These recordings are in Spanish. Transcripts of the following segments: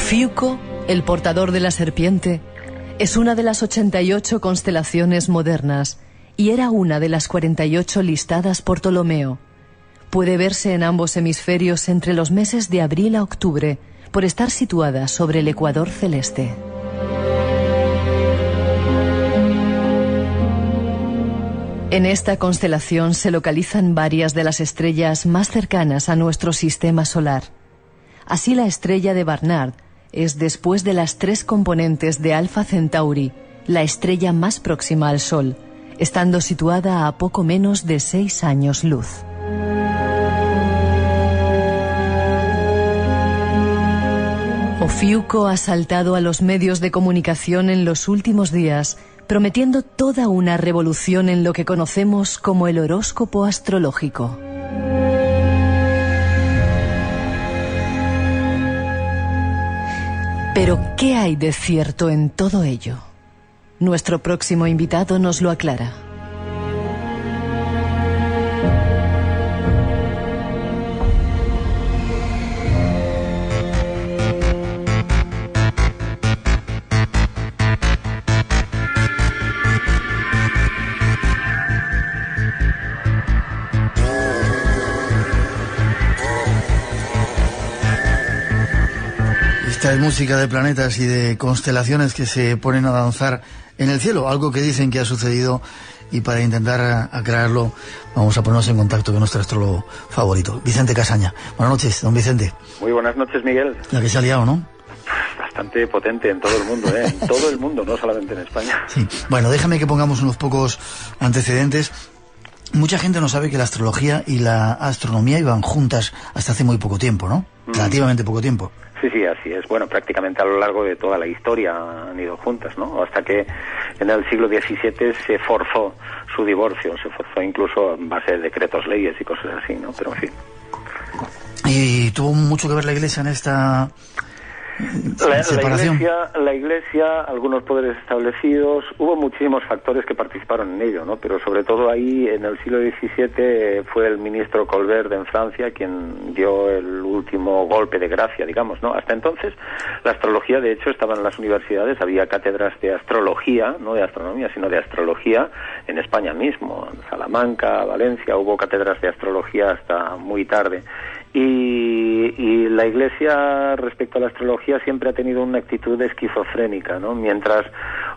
Ofiuco, el portador de la serpiente, es una de las 88 constelaciones modernas y era una de las 48 listadas por Ptolomeo. Puede verse en ambos hemisferios entre los meses de abril a octubre por estar situada sobre el ecuador celeste. En esta constelación se localizan varias de las estrellas más cercanas a nuestro sistema solar. Así, la estrella de Barnard es, después de las 3 componentes de Alpha Centauri, la estrella más próxima al Sol, estando situada a poco menos de 6 años luz. Ofiuco ha saltado a los medios de comunicación en los últimos días, prometiendo toda una revolución en lo que conocemos como el horóscopo astrológico. Pero, ¿qué hay de cierto en todo ello? Nuestro próximo invitado nos lo aclara. Esta es música de planetas y de constelaciones que se ponen a danzar en el cielo, algo que dicen que ha sucedido, y para intentar aclararlo vamos a ponernos en contacto con nuestro astrólogo favorito, Vicente Casaña. Buenas noches, don Vicente. Muy buenas noches, Miguel. La que se ha liado, ¿no? Bastante potente en todo el mundo, ¿eh? En todo el mundo, no solamente en España. Sí. Bueno, déjame que pongamos unos pocos antecedentes. Mucha gente no sabe que la astrología y la astronomía iban juntas hasta hace muy poco tiempo, ¿no? Relativamente poco tiempo. Sí, así es. Bueno, prácticamente a lo largo de toda la historia han ido juntas, ¿no? Hasta que en el siglo XVII se forzó su divorcio, se forzó incluso en base de decretos, leyes y cosas así, ¿no? Pero en fin. ¿Y tuvo mucho que ver la Iglesia en esta separación? La iglesia, algunos poderes establecidos, hubo muchísimos factores que participaron en ello, ¿no? Pero sobre todo ahí, en el siglo XVII, fue el ministro Colbert en Francia quien dio el último golpe de gracia, digamos, ¿no? Hasta entonces, la astrología, de hecho, estaba en las universidades, había cátedras de astrología, no de astronomía, sino de astrología, en España mismo, en Salamanca, Valencia, hubo cátedras de astrología hasta muy tarde. Y la Iglesia, respecto a la astrología, siempre ha tenido una actitud esquizofrénica, ¿no? Mientras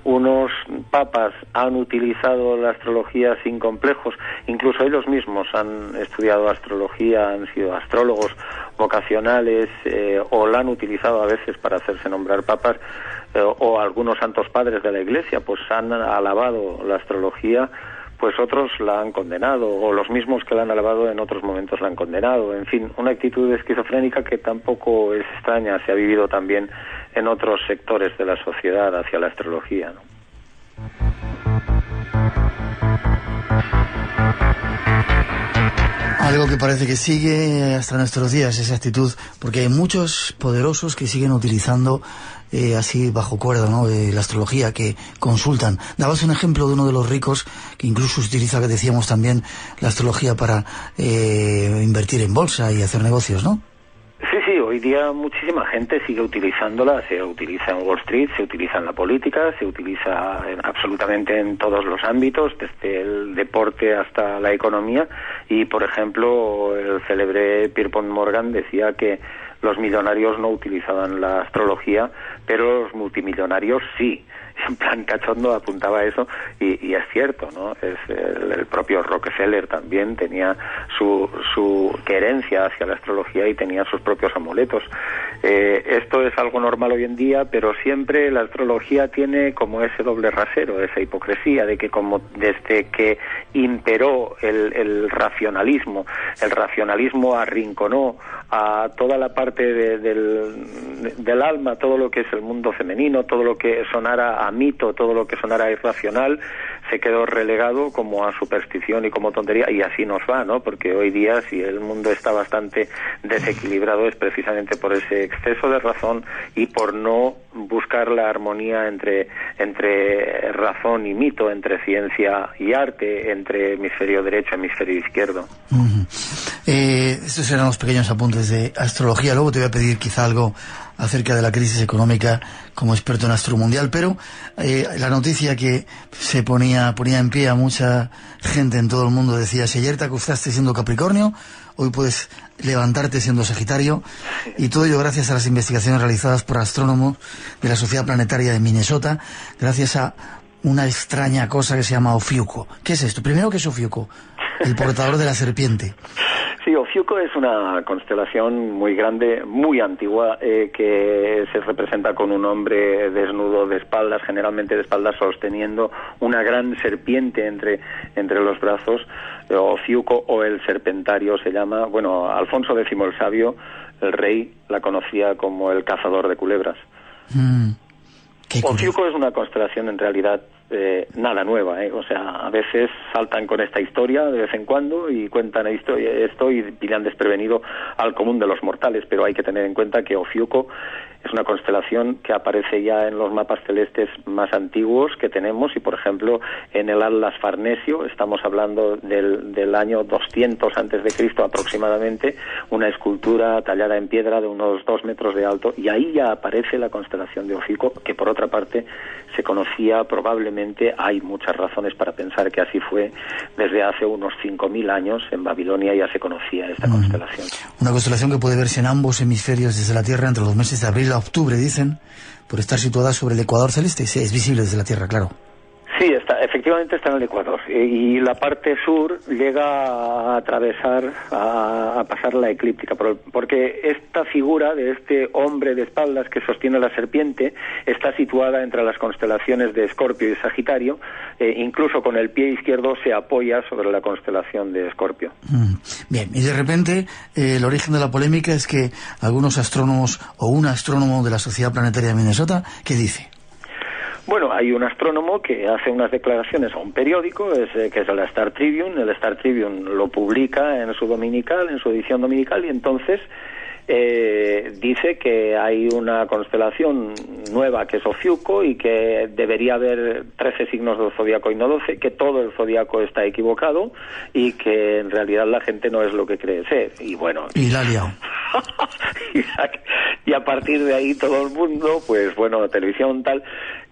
unos papas han utilizado la astrología sin complejos, incluso ellos mismos han estudiado astrología, han sido astrólogos vocacionales, o la han utilizado a veces para hacerse nombrar papas, o algunos santos padres de la Iglesia, pues han alabado la astrología, pues otros la han condenado, o los mismos que la han alabado en otros momentos la han condenado. En fin, una actitud esquizofrénica que tampoco es extraña, se ha vivido también en otros sectores de la sociedad hacia la astrología, ¿no? Algo que parece que sigue hasta nuestros días, esa actitud, porque hay muchos poderosos que siguen utilizando así bajo cuerda, ¿no?, la astrología, que consultan. Dabas un ejemplo de uno de los ricos que incluso utiliza, que decíamos también, la astrología para invertir en bolsa y hacer negocios, ¿no? Sí, hoy día muchísima gente sigue utilizándola, se utiliza en Wall Street, se utiliza en la política, se utiliza absolutamente en todos los ámbitos, desde el deporte hasta la economía, y por ejemplo el célebre Pierpont Morgan decía que los millonarios no utilizaban la astrología, pero los multimillonarios sí. En plan cachondo apuntaba eso, y es cierto, ¿no? Es el propio Rockefeller también tenía su querencia hacia la astrología y tenía sus propios amuletos. Esto es algo normal hoy en día, pero siempre la astrología tiene como ese doble rasero, esa hipocresía de que como desde que imperó el racionalismo arrinconó a toda la parte del alma, todo lo que es el mundo femenino, todo lo que sonara a mito, todo lo que sonara irracional, se quedó relegado como a superstición y como tontería, y así nos va, ¿no? Porque hoy día, si el mundo está bastante desequilibrado, es precisamente por ese exceso de razón y por no buscar la armonía entre razón y mito, entre ciencia y arte, entre hemisferio derecho y hemisferio izquierdo. Estos eran los pequeños apuntes de astrología. Luego te voy a pedir quizá algo acerca de la crisis económica como experto en astromundial, pero la noticia que se ponía en pie a mucha gente en todo el mundo decía: si ayer te acostaste siendo Capricornio, hoy puedes levantarte siendo Sagitario, y todo ello gracias a las investigaciones realizadas por astrónomos de la Sociedad Planetaria de Minnesota, gracias a una extraña cosa que se llama Ofiuco. ¿Qué es esto? Primero, ¿qué es Ofiuco? El portador de la serpiente. Sí, Ofiuco es una constelación muy grande, muy antigua, que se representa con un hombre desnudo de espaldas, generalmente de espaldas, sosteniendo una gran serpiente entre los brazos. Ofiuco, o el serpentario se llama. Bueno, Alfonso X el Sabio, el rey, la conocía como el cazador de culebras. Ofiuco es una constelación en realidad nada nueva, o sea, a veces saltan con esta historia de vez en cuando y cuentan esto y pillan desprevenido al común de los mortales, pero hay que tener en cuenta que Ofiuco es una constelación que aparece ya en los mapas celestes más antiguos que tenemos, y por ejemplo en el Atlas Farnesio, estamos hablando del año 200 antes de Cristo aproximadamente, una escultura tallada en piedra de unos 2 metros de alto, y ahí ya aparece la constelación de Ofiuco, que por otra parte se conocía probablemente, hay muchas razones para pensar que así fue, desde hace unos 5.000 años en Babilonia ya se conocía esta constelación. Una constelación que puede verse en ambos hemisferios desde la Tierra entre los meses de abril a octubre, dicen, por estar situada sobre el ecuador celeste. Sí, es visible desde la Tierra, claro. Sí, efectivamente está en el Ecuador, y la parte sur llega a atravesar, a pasar la eclíptica, porque esta figura de este hombre de espaldas que sostiene la serpiente está situada entre las constelaciones de Escorpio y Sagitario, incluso con el pie izquierdo se apoya sobre la constelación de Escorpio. Bien, y de repente el origen de la polémica es que algunos astrónomos, o un astrónomo de la Sociedad Planetaria de Minnesota, ¿qué dice? Bueno, hay un astrónomo que hace unas declaraciones a un periódico, que es el Star Tribune. El Star Tribune lo publica en su dominical, en su edición dominical, y entonces dice que hay una constelación nueva que es Ofiuco, y que debería haber 13 signos del zodiaco y no 12, que todo el zodiaco está equivocado y que en realidad la gente no es lo que cree ser. Y bueno... Y la ha liado. Y a partir de ahí todo el mundo, pues bueno, televisión, tal...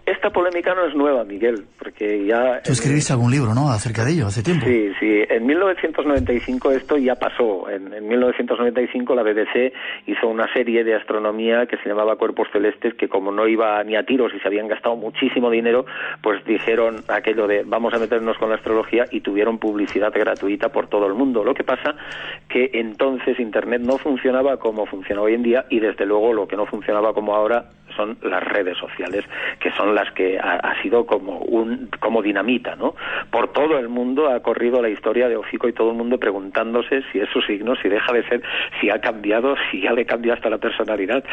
Esta polémica no es nueva, Miguel, porque ya... Tú escribiste algún libro, ¿no?, acerca de ello, hace tiempo. Sí, en 1995 esto ya pasó. En 1995 la BBC hizo una serie de astronomía que se llamaba Cuerpos Celestes, que como no iba ni a tiros y se habían gastado muchísimo dinero, pues dijeron aquello de vamos a meternos con la astrología, y tuvieron publicidad gratuita por todo el mundo. Lo que pasa que entonces Internet no funcionaba como funciona hoy en día, y desde luego lo que no funcionaba como ahora son las redes sociales, que son las que ha sido como dinamita, ¿no? Por todo el mundo ha corrido la historia de Ofiuco, y todo el mundo preguntándose si es su signo, si deja de ser, si ha cambiado, si ya le cambió hasta la personalidad.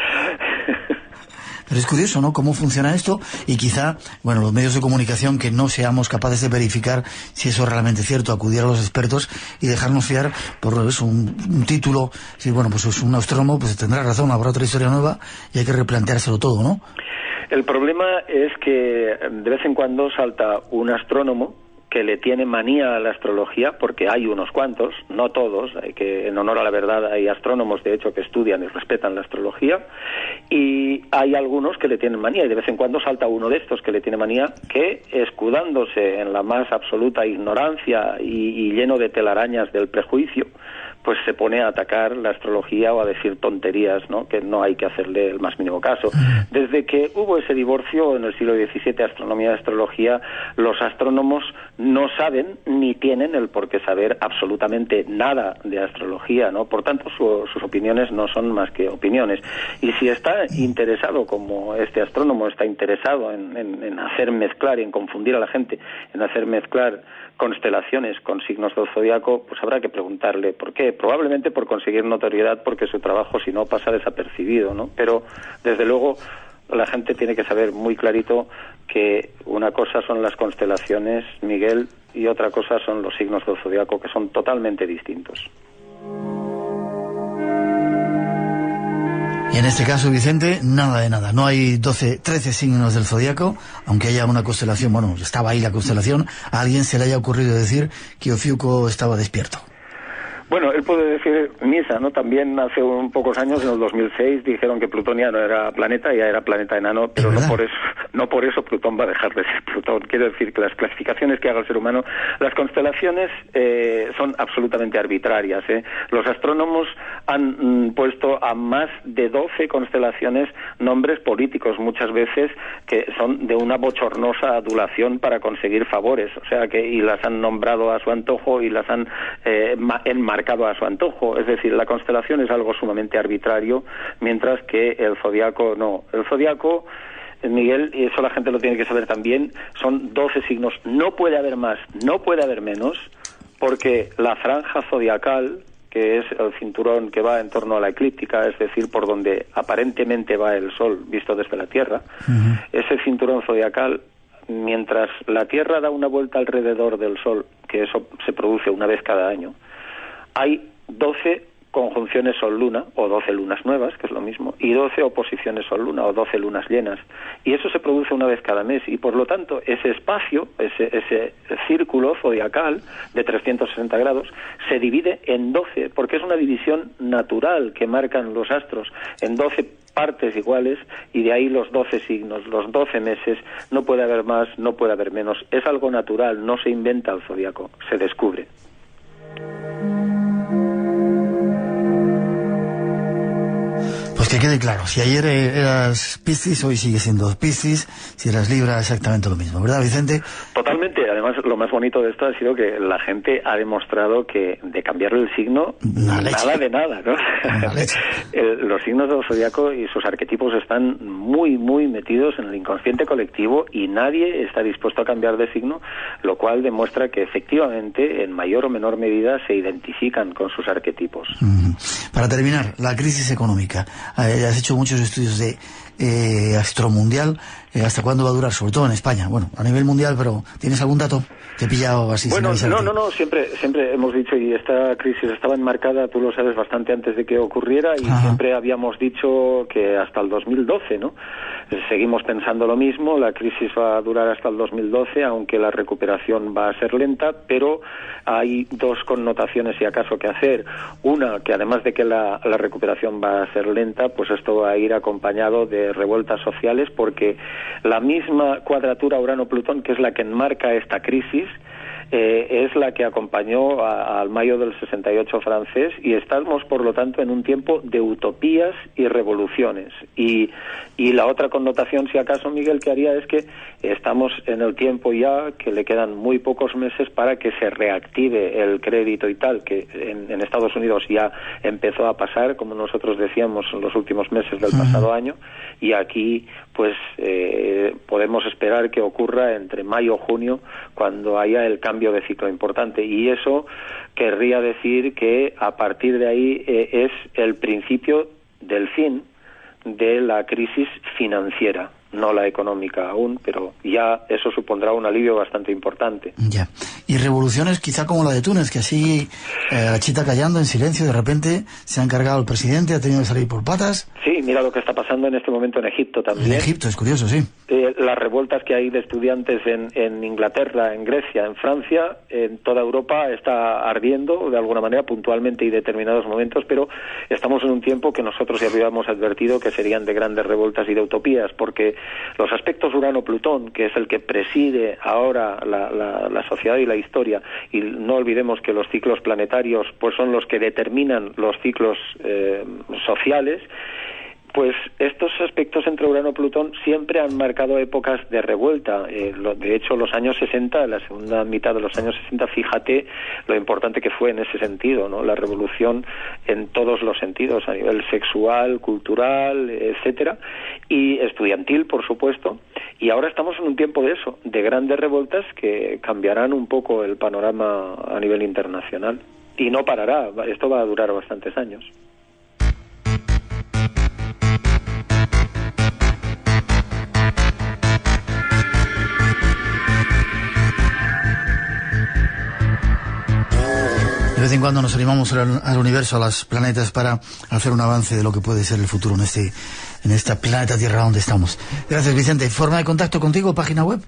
Pero es curioso, ¿no?, cómo funciona esto, y quizá, bueno, los medios de comunicación, que no seamos capaces de verificar si eso es realmente cierto, acudir a los expertos y dejarnos fiar por eso, un título. Si bueno, pues es un astrónomo, pues tendrá razón, habrá otra historia nueva y hay que replanteárselo todo, ¿no? El problema es que de vez en cuando salta un astrónomo que le tiene manía a la astrología, porque hay unos cuantos, no todos, que en honor a la verdad hay astrónomos de hecho que estudian y respetan la astrología, y hay algunos que le tienen manía, y de vez en cuando salta uno de estos que le tiene manía, que escudándose en la más absoluta ignorancia y lleno de telarañas del prejuicio, pues se pone a atacar la astrología o a decir tonterías, ¿no?, que no hay que hacerle el más mínimo caso. Desde que hubo ese divorcio en el siglo XVII, astronomía y astrología, los astrónomos no saben ni tienen el por qué saber absolutamente nada de astrología, ¿no? Por tanto, sus opiniones no son más que opiniones. Y si está interesado, como este astrónomo está interesado en hacer mezclar y en confundir a la gente, en hacer mezclar constelaciones con signos del zodiaco, pues habrá que preguntarle por qué. Probablemente por conseguir notoriedad, porque su trabajo si no pasa desapercibido, ¿no? Pero desde luego la gente tiene que saber muy clarito que una cosa son las constelaciones, Miguel, y otra cosa son los signos del zodiaco, que son totalmente distintos. Y en este caso, Vicente, nada de nada. No hay 13 signos del zodiaco, aunque haya una constelación. Bueno, estaba ahí la constelación. A alguien se le haya ocurrido decir que Ofiuco estaba despierto. Bueno, él puede decir misa, ¿no? También hace pocos años, en el 2006, dijeron que Plutón ya no era planeta, ya era planeta enano, pero no por eso Plutón va a dejar de ser Plutón. Quiero decir que las clasificaciones que haga el ser humano, las constelaciones son absolutamente arbitrarias, ¿eh? Los astrónomos han puesto a más de 12 constelaciones nombres políticos, muchas veces que son de una bochornosa adulación para conseguir favores, o sea que, y las han nombrado a su antojo y las han enmarcado a su antojo. Es decir, la constelación es algo sumamente arbitrario, mientras que el zodiaco no. El zodiaco, Miguel, y eso la gente lo tiene que saber también, son 12 signos. No puede haber más, no puede haber menos, porque la franja zodiacal, que es el cinturón que va en torno a la eclíptica, es decir, por donde aparentemente va el Sol visto desde la Tierra, ese cinturón zodiacal, mientras la Tierra da una vuelta alrededor del Sol, que eso se produce una vez cada año, hay 12 conjunciones Sol-Luna, o 12 lunas nuevas, que es lo mismo, y 12 oposiciones Sol-Luna, o 12 lunas llenas. Y eso se produce una vez cada mes, y por lo tanto, ese espacio, ese círculo zodiacal de 360 grados, se divide en 12, porque es una división natural que marcan los astros, en 12 partes iguales, y de ahí los 12 signos, los 12 meses. No puede haber más, no puede haber menos. Es algo natural, no se inventa el zodiaco, se descubre. Pues que quede claro, si ayer eras Piscis, hoy sigue siendo Piscis, si eras Libra, exactamente lo mismo, ¿verdad, Vicente? Totalmente. Además, lo más bonito de esto ha sido que la gente ha demostrado que de cambiarle el signo, nada de nada, ¿no? Los signos del zodiaco y sus arquetipos están muy, muy metidos en el inconsciente colectivo y nadie está dispuesto a cambiar de signo, lo cual demuestra que efectivamente, en mayor o menor medida, se identifican con sus arquetipos. Para terminar, la crisis económica. Has hecho muchos estudios de astromundial. ¿Hasta cuándo va a durar? Sobre todo en España. Bueno, a nivel mundial, pero ¿tienes algún dato? Te he pillado así. Bueno, no, siempre hemos dicho, y esta crisis estaba enmarcada, tú lo sabes, bastante antes de que ocurriera, y siempre habíamos dicho que hasta el 2012, ¿no? Seguimos pensando lo mismo, la crisis va a durar hasta el 2012, aunque la recuperación va a ser lenta, pero hay dos connotaciones, si acaso, que hacer. Una, que además de que la recuperación va a ser lenta, pues esto va a ir acompañado de revueltas sociales, porque la misma cuadratura Urano-Plutón, que es la que enmarca esta crisis, es la que acompañó al mayo del 68 francés, y estamos, por lo tanto, en un tiempo de utopías y revoluciones. Y la otra connotación, si acaso, Miguel, que haría es que estamos en el tiempo ya, que le quedan muy pocos meses para que se reactive el crédito y tal, que en Estados Unidos ya empezó a pasar, como nosotros decíamos, en los últimos meses del pasado año, y aquí pues podemos esperar que ocurra entre mayo o junio, cuando haya el cambio de ciclo importante, y eso querría decir que a partir de ahí es el principio del fin de la crisis financiera, no la económica aún, pero ya eso supondrá un alivio bastante importante. Ya. Y revoluciones quizá como la de Túnez, que así, la chita callando en silencio, de repente se ha encargado el presidente, ha tenido que salir por patas. Sí, mira lo que está pasando en este momento en Egipto también. En Egipto, es curioso, sí. Las revueltas que hay de estudiantes en Inglaterra, en Grecia, en Francia, en toda Europa está ardiendo de alguna manera, puntualmente y determinados momentos, pero estamos en un tiempo que nosotros ya habíamos advertido que serían de grandes revueltas y de utopías, porque los aspectos Urano-Plutón, que es el que preside ahora la sociedad y la historia, y no olvidemos que los ciclos planetarios pues son los que determinan los ciclos sociales, pues estos aspectos entre Urano y Plutón siempre han marcado épocas de revuelta. De hecho, los años 60, la segunda mitad de los años 60, fíjate lo importante que fue en ese sentido, ¿no? La revolución en todos los sentidos, a nivel sexual, cultural, etcétera, y estudiantil, por supuesto. Y ahora estamos en un tiempo de eso, de grandes revueltas que cambiarán un poco el panorama a nivel internacional. Y no parará, esto va a durar bastantes años. De vez en cuando nos animamos al universo, a los planetas, para hacer un avance de lo que puede ser el futuro en este planeta Tierra donde estamos. Gracias, Vicente. ¿Forma de contacto contigo, página web?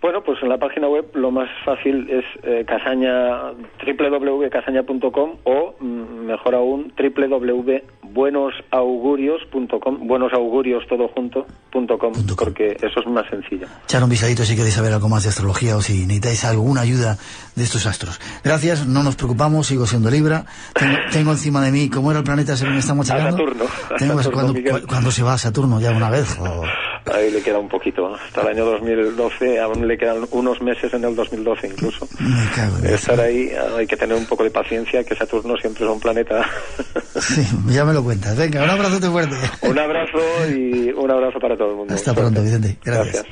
Bueno, pues en la página web lo más fácil es www.casaña.com o, mejor aún, www.buenosaugurios.com, buenosauguriostodoJunto.com, porque eso es más sencillo. Echar un visadito si queréis saber algo más de astrología o si necesitáis alguna ayuda de estos astros. Gracias, no nos preocupamos, sigo siendo Libra. Tengo encima de mí, ¿cómo era el planeta ese que me estamos checando? Saturno. ¿Cuándo se va a Saturno? ¿Ya una vez? O... Ahí le queda un poquito, hasta el año 2012, aún le quedan unos meses en el 2012 incluso. Me cago en estar ahí, hay que tener un poco de paciencia, que Saturno siempre es un planeta. Sí, ya me lo cuentas. Venga, un abrazote fuerte. Un abrazo y un abrazo para todo el mundo. Hasta pronto, Vicente. Gracias.